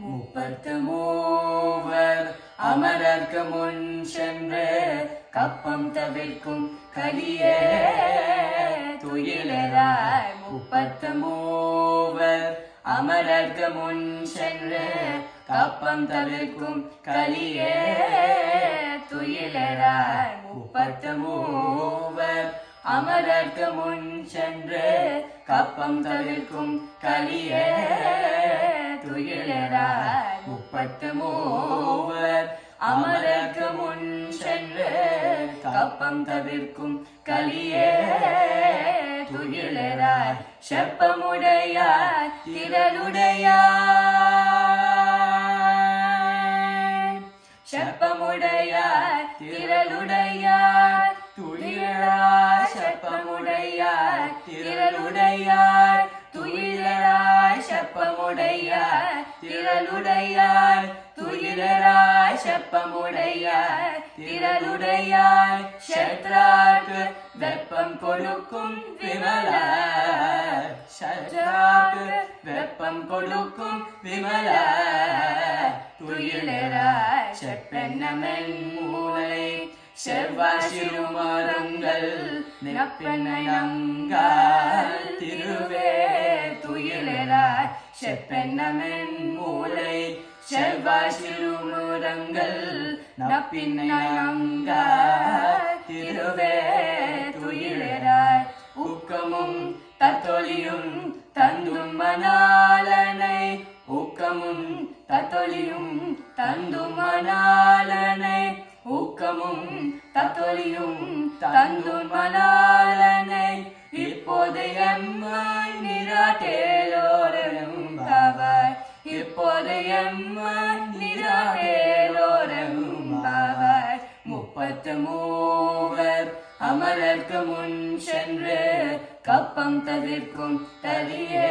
முப்பத்து மூவர் அமரர்க்கு முன் சென்று கப்பம் தவிர்க்கும் கலியே துயிலராய். முப்பத்து மூவர் அமரர்க்கு முன் சென்று கப்பம் தவிர்க்கும் கலியே துயிலராய். முப்பத்து மூவர் அமரர்க்கு முன் சென்று கப்பம் தவிர்க்கும் கலியே துயிலராய். முப்பத்து மூவர் அமரர்க்கு முன் சென்று கப்பம் தவிர்க்கும் கலியே துயிலராய். செப்பமுடையாய் திரளுடையாய். செப்பமுடையாய் திரளுடையாய் துயிலராய். செப்பமுடையாய் திரளுடையாய் துயிலராய். செப்பமுடையாய் திரளுடையாய் துயிலராய். செப்பமுடையாய் திரளுடையாய். சத்ராக்கு வெப்பம் கொடுக்கும் விமலா. சத்ராக்கு வெப்பம் கொடுக்கும் விமலா துயிலராய். செப்பெண்ணமென் மூளை செவ்வாய் சிறுமருங்கள் நப்பெண்ணங்கால் திருவே துயிலராய். செப்பெண்ணமென் மூளை செவ்வாய் சிறுமுரங்கள் நப்பின்னையங்கால் திருவே துயிலராய். ஊக்கமும் தத்தொலியும் தந்தும் மணாலனை. ஊக்கமும் தத்தொலியும் தந்தும் மணாலனை. ஊக்கமும் தத்தொலியும் தந்தும் மணாலனை. இப்போது எம்மாய் நிராட்டேலோரும் பாவாய். இப்போது எம்மாய் நிராட்டேலோரும் பாவாய். முப்பத்து மூவர் அமரர்க்கு முன் சென்று கப்பம் தவிர்க்கும் கலியே